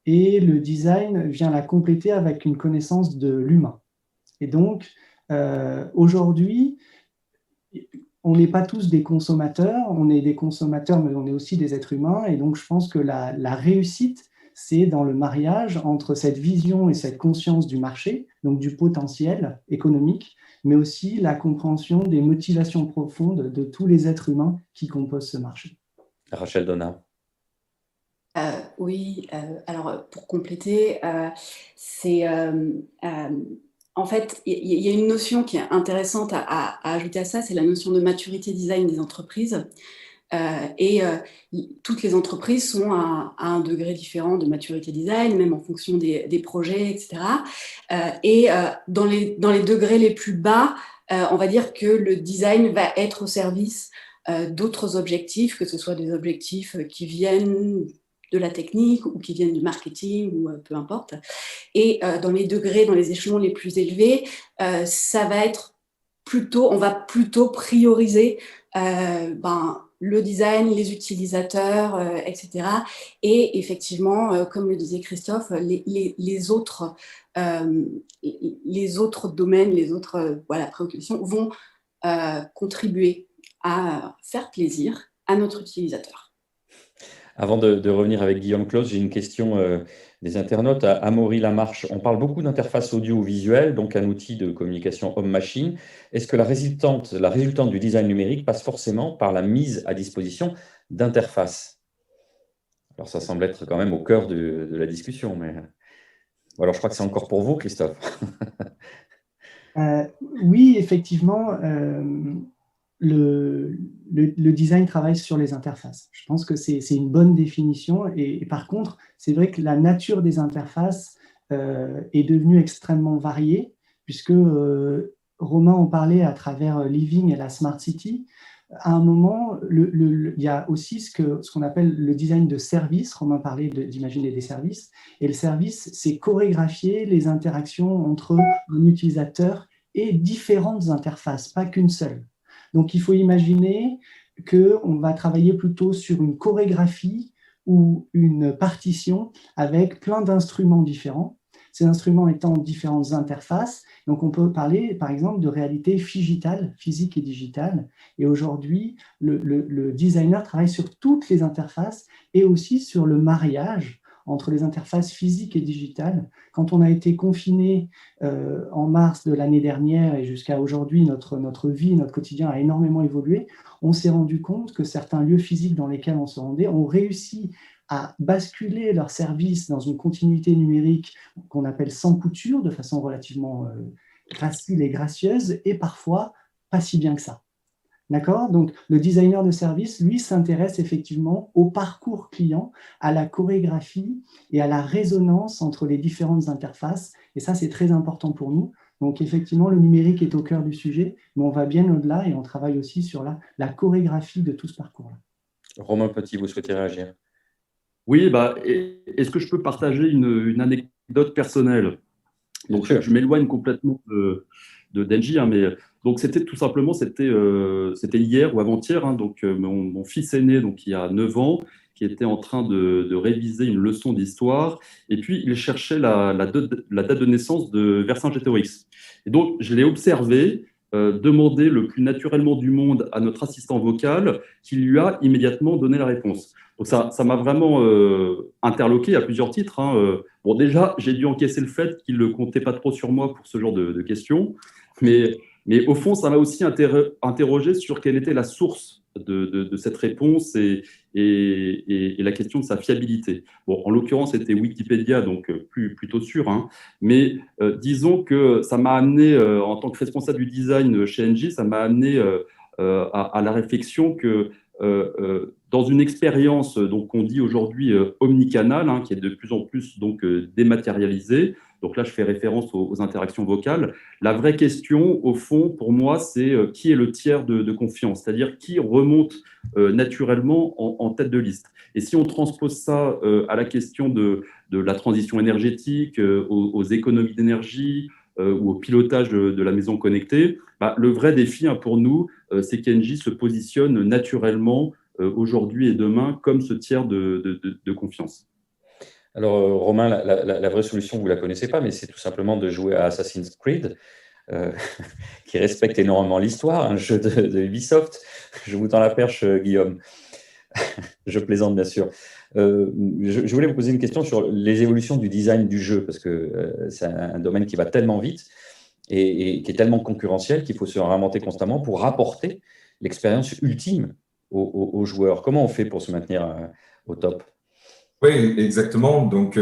et le design vient la compléter avec une connaissance de l'humain. Et donc, aujourd'hui, on n'est pas tous des consommateurs, on est des consommateurs, mais on est aussi des êtres humains. Et donc, je pense que la réussite, c'est dans le mariage entre cette vision et cette conscience du marché, donc du potentiel économique, mais aussi la compréhension des motivations profondes de tous les êtres humains qui composent ce marché. Rachel Donat. Oui, alors pour compléter, c'est en fait, il y a une notion qui est intéressante à ajouter à ça, c'est la notion de maturité design des entreprises. Toutes les entreprises sont à un degré différent de maturité design, même en fonction des projets, etc. Dans les degrés les plus bas, on va dire que le design va être au service d'autres objectifs, que ce soit des objectifs qui viennent de la technique ou qui viennent du marketing ou peu importe. Et dans les degrés, dans les échelons les plus élevés, ça va être on va plutôt prioriser le design, les utilisateurs, etc. Et effectivement, comme le disait Christophe, les autres domaines, les autres préoccupations vont contribuer à faire plaisir à notre utilisateur. Avant de revenir avec Guillaume Claus, j'ai une question des internautes. À Amaury Lamarche, on parle beaucoup d'interface audio-visuelle, donc un outil de communication homme-machine. Est-ce que la résultante du design numérique passe forcément par la mise à disposition d'interfaces? Alors ça semble être quand même au cœur de la discussion, mais alors je crois que c'est encore pour vous, Christophe. Oui, effectivement. Le design travaille sur les interfaces. Je pense que c'est une bonne définition. Et par contre, c'est vrai que la nature des interfaces est devenue extrêmement variée, puisque Romain en parlait à travers Living et la Smart City. À un moment, il y a aussi ce qu'on appelle le design de service. Romain parlait d'imaginer des services. Et le service, c'est chorégraphier les interactions entre un utilisateur et différentes interfaces, pas qu'une seule. Donc, il faut imaginer qu'on va travailler plutôt sur une chorégraphie ou une partition avec plein d'instruments différents. Ces instruments étant différentes interfaces. Donc, on peut parler, par exemple, de réalité digitale, physique et digitale. Et aujourd'hui, le designer travaille sur toutes les interfaces et aussi sur le mariage entre les interfaces physiques et digitales. Quand on a été confiné en mars de l'année dernière et jusqu'à aujourd'hui, notre vie, notre quotidien a énormément évolué, on s'est rendu compte que certains lieux physiques dans lesquels on se rendait ont réussi à basculer leurs services dans une continuité numérique qu'on appelle sans couture, de façon relativement facile et gracieuse, et parfois pas si bien que ça. D'accord ? Donc, le designer de service, lui, s'intéresse effectivement au parcours client, à la chorégraphie et à la résonance entre les différentes interfaces. Et ça, c'est très important pour nous. Donc, effectivement, le numérique est au cœur du sujet, mais on va bien au-delà et on travaille aussi sur la chorégraphie de tout ce parcours-là. Romain Petit, vous souhaitez réagir ? Oui, est-ce que je peux partager une anecdote personnelle ? Donc, je m'éloigne complètement de d'Engie, mais donc c'était hier ou avant-hier, donc mon fils aîné, donc il a 9 ans, qui était en train de réviser une leçon d'histoire, et puis il cherchait la date de naissance de Vercingétorix. Et donc je l'ai observé demander le plus naturellement du monde à notre assistant vocal, qui lui a immédiatement donné la réponse. Donc ça m'a vraiment interloqué à plusieurs titres. Bon, déjà, j'ai dû encaisser le fait qu'il ne comptait pas trop sur moi pour ce genre de questions, mais au fond, ça m'a aussi interrogé sur quelle était la source de cette réponse et la question de sa fiabilité. Bon, en l'occurrence, c'était Wikipédia, donc plutôt sûr, mais disons que ça m'a amené, en tant que responsable du design chez Engie, ça m'a amené à la réflexion que dans une expérience qu'on dit aujourd'hui omnicanale, qui est de plus en plus dématérialisée, donc là je fais référence aux interactions vocales, la vraie question au fond pour moi c'est qui est le tiers de confiance, c'est-à-dire qui remonte naturellement en tête de liste. Et si on transpose ça à la question de la transition énergétique, aux économies d'énergie, ou au pilotage de la maison connectée, le vrai défi pour nous, c'est qu'Engie se positionne naturellement aujourd'hui et demain comme ce tiers de confiance. Alors, Romain, la vraie solution, vous ne la connaissez pas, mais c'est tout simplement de jouer à Assassin's Creed, qui respecte énormément l'histoire, un jeu de Ubisoft. Je vous tends la perche, Guillaume. Je plaisante, bien sûr. Je voulais vous poser une question sur les évolutions du design du jeu, parce que c'est un domaine qui va tellement vite et qui est tellement concurrentiel qu'il faut se réinventer constamment pour rapporter l'expérience ultime aux joueurs. Comment on fait pour se maintenir au top ? Oui, exactement. Donc,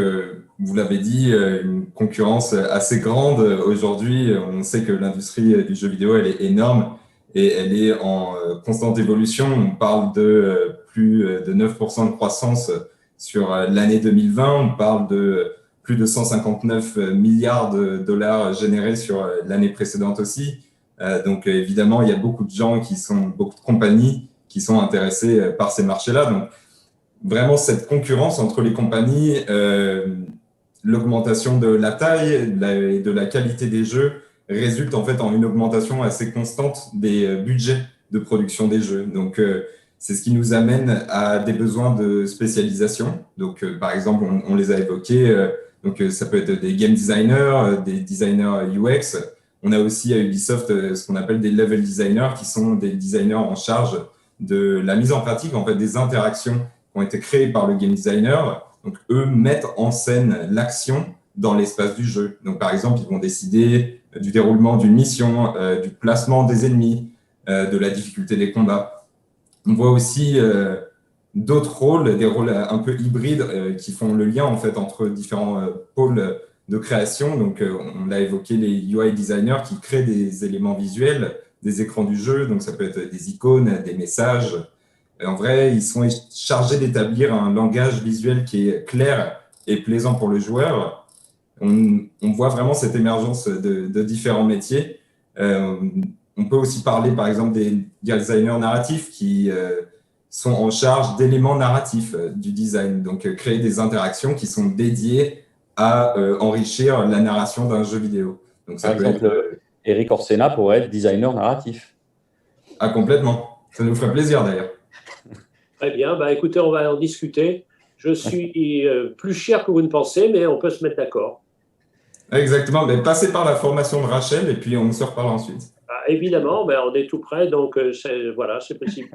vous l'avez dit, une concurrence assez grande. Aujourd'hui, on sait que l'industrie du jeu vidéo, elle est énorme et elle est en constante évolution. On parle de plus de 9% de croissance sur l'année 2020. On parle de plus de 159 milliards de dollars générés sur l'année précédente aussi. Donc, évidemment, il y a beaucoup de gens beaucoup de compagnies qui sont intéressées par ces marchés-là. Donc, vraiment cette concurrence entre les compagnies, l'augmentation de la taille et de la qualité des jeux résulte en fait en une augmentation assez constante des budgets de production des jeux. Donc, c'est ce qui nous amène à des besoins de spécialisation. Donc, par exemple, on les a évoqués. Donc, ça peut être des game designers, des designers UX. On a aussi à Ubisoft ce qu'on appelle des level designers, qui sont des designers en charge de la mise en pratique en fait des interactions qui ont été créées par le game designer. Donc, eux mettent en scène l'action dans l'espace du jeu. Donc, par exemple, ils vont décider du déroulement d'une mission, du placement des ennemis, de la difficulté des combats. On voit aussi d'autres rôles, des rôles un peu hybrides qui font le lien en fait entre différents pôles de création. Donc, on l'a évoqué, les UI designers qui créent des éléments visuels, des écrans du jeu. Donc, ça peut être des icônes, des messages. En vrai, ils sont chargés d'établir un langage visuel qui est clair et plaisant pour le joueur. On voit vraiment cette émergence de différents métiers. On peut aussi parler, par exemple, des designers narratifs qui sont en charge d'éléments narratifs du design. Donc, créer des interactions qui sont dédiées à enrichir la narration d'un jeu vidéo. Donc, ça par exemple, Eric Orsena pourrait être designer narratif. Ah, complètement. Ça nous ferait plaisir, d'ailleurs. Très bien. Bah, écoutez, on va en discuter. Je suis plus cher que vous ne pensez, mais on peut se mettre d'accord. Exactement. Mais passez par la formation de Rachel et puis on se reparle ensuite. Ah, évidemment, ben, on est tout près, donc voilà, c'est possible.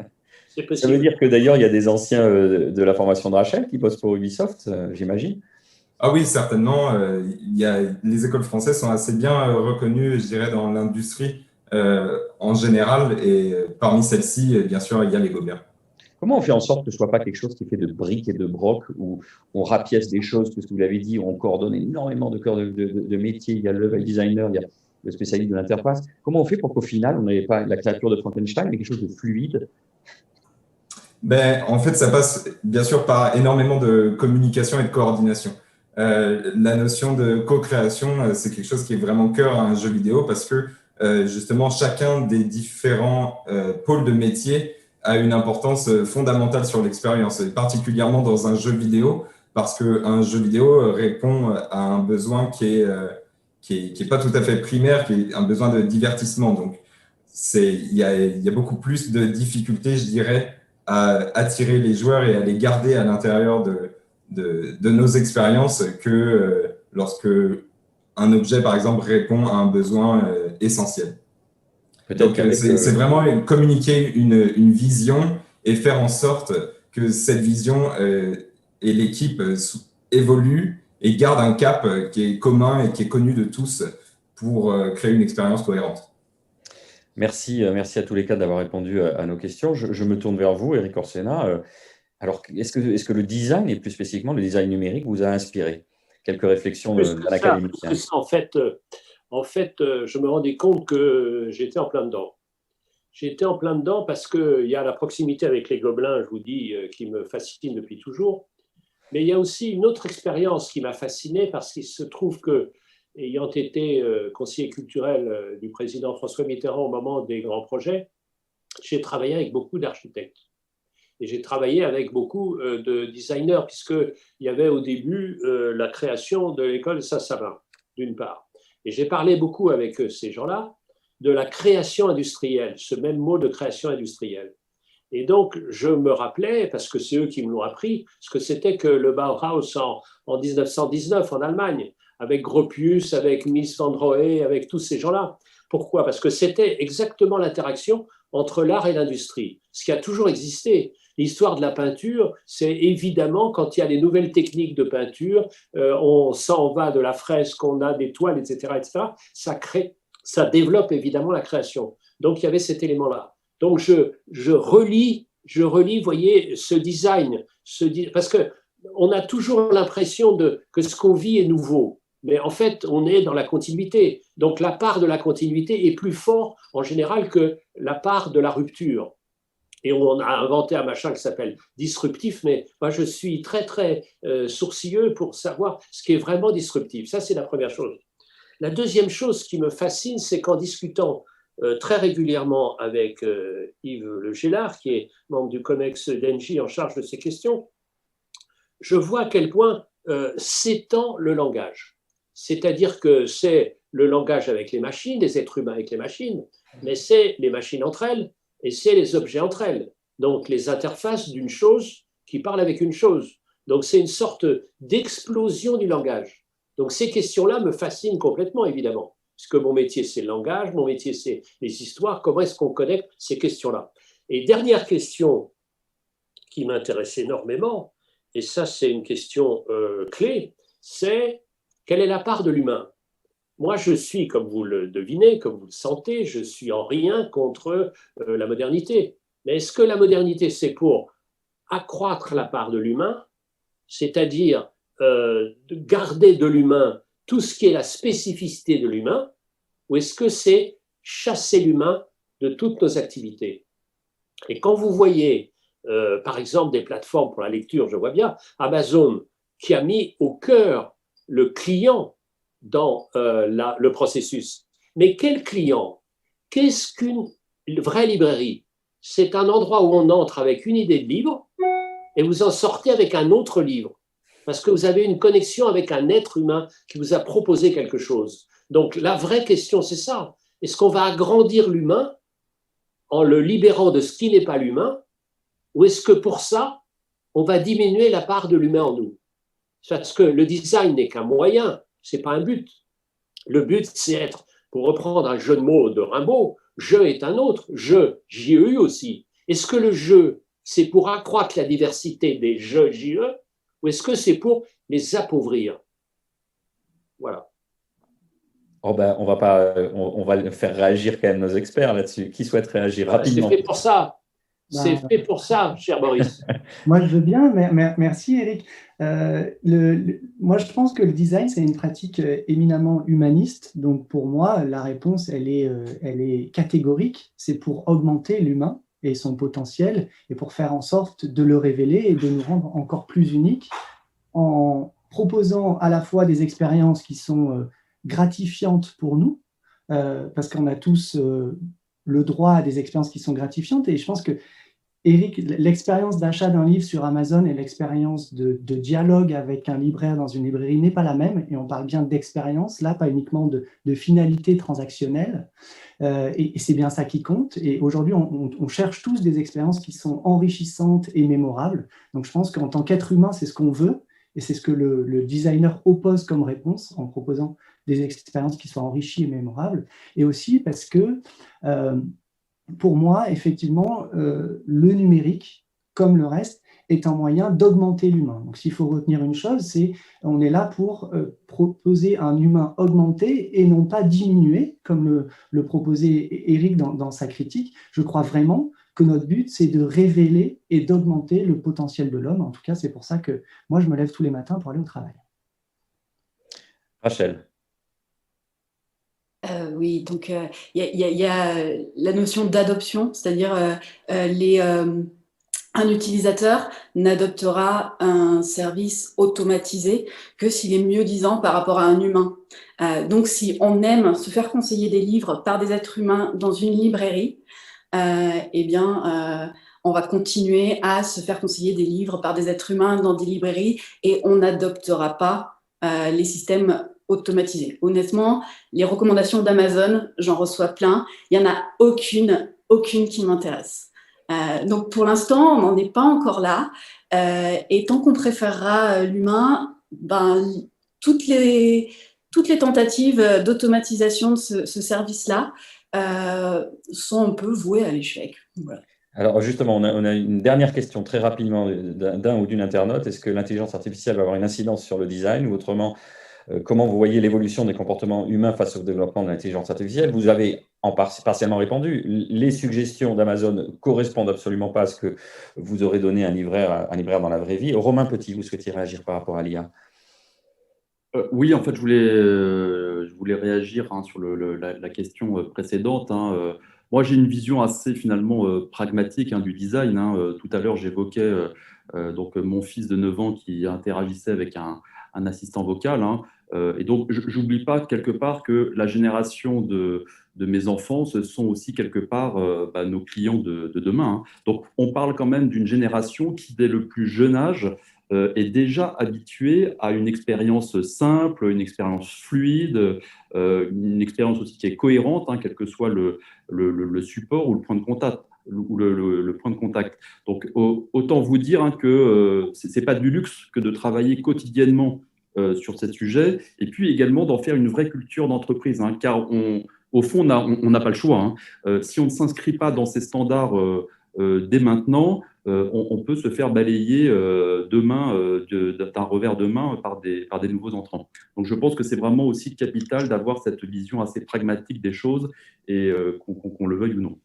Ça veut dire que d'ailleurs, il y a des anciens de la formation de Rachel qui bossent pour Ubisoft, j'imagine. Ah oui, certainement. Les écoles françaises sont assez bien reconnues, je dirais, dans l'industrie en général. Et parmi celles-ci, bien sûr, il y a les Gobelins. Comment on fait en sorte que ce ne soit pas quelque chose qui est fait de briques et de brocs, où on rapièce des choses, parce que vous l'avez dit, on coordonne énormément de corps de métiers, il y a le level designer, il y a le spécialiste de l'interface. Comment on fait pour qu'au final, on n'ait pas la créature de Frankenstein, mais quelque chose de fluide? En fait, ça passe bien sûr par énormément de communication et de coordination. La notion de co-création, c'est quelque chose qui est vraiment cœur à un jeu vidéo parce que justement, chacun des différents pôles de métier a une importance fondamentale sur l'expérience, et particulièrement dans un jeu vidéo, parce qu'un jeu vidéo répond à un besoin qui est pas tout à fait primaire, qui est un besoin de divertissement. Donc, il y a beaucoup plus de difficultés, je dirais, à attirer les joueurs et à les garder à l'intérieur de nos expériences que lorsque un objet, par exemple, répond à un besoin essentiel. Donc, c'est vraiment communiquer une vision et faire en sorte que cette vision et l'équipe évoluent et gardent un cap qui est commun et qui est connu de tous pour créer une expérience cohérente. Merci à tous les quatre d'avoir répondu à nos questions. Je me tourne vers vous, Eric Orsena. Alors, est-ce que le design, et plus spécifiquement le design numérique, vous a inspiré? Quelques réflexions d'un académicien. En fait, je me rendais compte que j'étais en plein dedans. J'étais en plein dedans parce qu'il y a la proximité avec les Gobelins, je vous dis, qui me fascine depuis toujours. Mais il y a aussi une autre expérience qui m'a fasciné parce qu'il se trouve que, ayant été conseiller culturel du président François Mitterrand au moment des grands projets, j'ai travaillé avec beaucoup d'architectes. Et j'ai travaillé avec beaucoup de designers, puisqu'il y avait au début la création de l'école Saint-Savin, d'une part. Et j'ai parlé beaucoup avec ces gens-là de la création industrielle, ce même mot de création industrielle. Et donc, je me rappelais, parce que c'est eux qui me l'ont appris, ce que c'était que le Bauhaus en 1919 en Allemagne, avec Gropius, avec Mies van der Rohe, avec tous ces gens-là. Pourquoi? Parce que c'était exactement l'interaction entre l'art et l'industrie, ce qui a toujours existé. L'histoire de la peinture, c'est évidemment quand il y a les nouvelles techniques de peinture, on s'en va de la fresque, on a des toiles, etc., ça développe évidemment la création. Donc, il y avait cet élément-là. Donc, je relis, vous voyez, ce design, parce qu'on a toujours l'impression que ce qu'on vit est nouveau. Mais en fait, on est dans la continuité. Donc, la part de la continuité est plus forte en général que la part de la rupture. Et on a inventé un machin qui s'appelle disruptif, mais moi, je suis très, très sourcilleux pour savoir ce qui est vraiment disruptif. Ça, c'est la première chose. La deuxième chose qui me fascine, c'est qu'en discutant très régulièrement avec Yves Le Gélard, qui est membre du COMEX d'Engie en charge de ces questions, je vois à quel point s'étend le langage. C'est-à-dire que c'est le langage avec les machines, les êtres humains avec les machines, mais c'est les machines entre elles et c'est les objets entre elles. Donc les interfaces d'une chose qui parle avec une chose. Donc c'est une sorte d'explosion du langage. Donc ces questions-là me fascinent complètement, évidemment, puisque mon métier c'est le langage, mon métier c'est les histoires, comment est-ce qu'on connecte ces questions-là. Et dernière question qui m'intéresse énormément, et ça c'est une question clé, c'est quelle est la part de l'humain? Moi, je suis, comme vous le devinez, comme vous le sentez, je suis en rien contre la modernité. Mais est-ce que la modernité, c'est pour accroître la part de l'humain, c'est-à-dire de garder de l'humain tout ce qui est la spécificité de l'humain, ou est-ce que c'est chasser l'humain de toutes nos activités? Et quand vous voyez, par exemple, des plateformes pour la lecture, je vois bien Amazon qui a mis au cœur le client dans le processus. Mais quel client? Qu'est-ce qu'une vraie librairie? C'est un endroit où on entre avec une idée de livre et vous en sortez avec un autre livre, parce que vous avez une connexion avec un être humain qui vous a proposé quelque chose. Donc la vraie question, c'est ça. Est-ce qu'on va agrandir l'humain en le libérant de ce qui n'est pas l'humain, ou est-ce que pour ça, on va diminuer la part de l'humain en nous? Parce que le design n'est qu'un moyen, ce n'est pas un but. Le but, c'est être, pour reprendre un jeu de mots de Rimbaud, jeu est un autre, jeu, J-E-U aussi. Est-ce que le jeu, c'est pour accroître la diversité des jeux J-E, ou est-ce que c'est pour les appauvrir? Voilà. Oh ben, on va faire réagir quand même nos experts là-dessus. Qui souhaite réagir rapidement? C'est fait pour ça. C'est fait pour ça, cher Boris. Moi, je veux bien. Merci, Eric. Moi, je pense que le design, c'est une pratique éminemment humaniste. Donc, pour moi, la réponse, elle est catégorique. C'est pour augmenter l'humain et son potentiel et pour faire en sorte de le révéler et de nous rendre encore plus uniques en proposant à la fois des expériences qui sont gratifiantes pour nous, parce qu'on a tous le droit à des expériences qui sont gratifiantes. Et je pense que, Eric, l'expérience d'achat d'un livre sur Amazon et l'expérience de dialogue avec un libraire dans une librairie n'est pas la même. Et on parle bien d'expérience, là, pas uniquement de finalité transactionnelle. Et c'est bien ça qui compte. Et aujourd'hui, on cherche tous des expériences qui sont enrichissantes et mémorables. Donc, je pense qu'en tant qu'être humain, c'est ce qu'on veut. Et c'est ce que le designer oppose comme réponse en proposant des expériences qui soient enrichies et mémorables. Et aussi parce que, pour moi, effectivement, le numérique, comme le reste, est un moyen d'augmenter l'humain. Donc, s'il faut retenir une chose, c'est on est là pour proposer un humain augmenté et non pas diminué, comme le proposait Eric dans sa critique. Je crois vraiment que notre but, c'est de révéler et d'augmenter le potentiel de l'homme. En tout cas, c'est pour ça que moi, je me lève tous les matins pour aller au travail. Rachel. Oui, donc il y a la notion d'adoption, c'est-à-dire un utilisateur n'adoptera un service automatisé que s'il est mieux disant par rapport à un humain. Donc, si on aime se faire conseiller des livres par des êtres humains dans une librairie, eh bien, on va continuer à se faire conseiller des livres par des êtres humains dans des librairies et on n'adoptera pas les systèmes automatisés. Honnêtement, les recommandations d'Amazon, j'en reçois plein. Il n'y en a aucune qui m'intéresse. Donc, pour l'instant, on n'en est pas encore là. Et tant qu'on préférera l'humain, ben, toutes les tentatives d'automatisation de ce service-là sont un peu vouées à l'échec. Voilà. Alors justement, on a une dernière question très rapidement d'un ou d'une internaute. Est-ce que l'intelligence artificielle va avoir une incidence sur le design, ou autrement, comment vous voyez l'évolution des comportements humains face au développement de l'intelligence artificielle? Vous avez partiellement répondu. Les suggestions d'Amazon correspondent absolument pas à ce que vous aurez donné à un libraire dans la vraie vie. Romain Petit, vous souhaitiez réagir par rapport à l'IA? Oui, en fait, je voulais réagir sur la question précédente. Moi, j'ai une vision assez finalement pragmatique du design. Tout à l'heure, j'évoquais donc mon fils de 9 ans qui interagissait avec un assistant vocal. Et donc, je n'oublie pas quelque part que la génération de mes enfants, ce sont aussi quelque part nos clients de demain. Donc, on parle quand même d'une génération qui, dès le plus jeune âge, est déjà habitué à une expérience simple, une expérience fluide, une expérience aussi qui est cohérente, hein, quel que soit le support ou le point de contact. Le point de contact. Donc, autant vous dire, hein, que ce n'est pas du luxe que de travailler quotidiennement sur ces sujets, et puis également d'en faire une vraie culture d'entreprise, hein, car au fond, on n'a pas le choix, hein. Si on ne s'inscrit pas dans ces standards dès maintenant, on peut se faire balayer demain d'un revers de main par des nouveaux entrants. Donc, je pense que c'est vraiment aussi capital d'avoir cette vision assez pragmatique des choses, et qu'on le veuille ou non.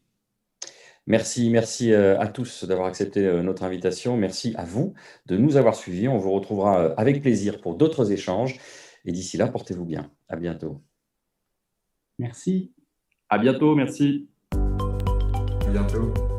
Merci à tous d'avoir accepté notre invitation. Merci à vous de nous avoir suivis. On vous retrouvera avec plaisir pour d'autres échanges. Et d'ici là, portez-vous bien. À bientôt. Merci. À bientôt, merci. À bientôt.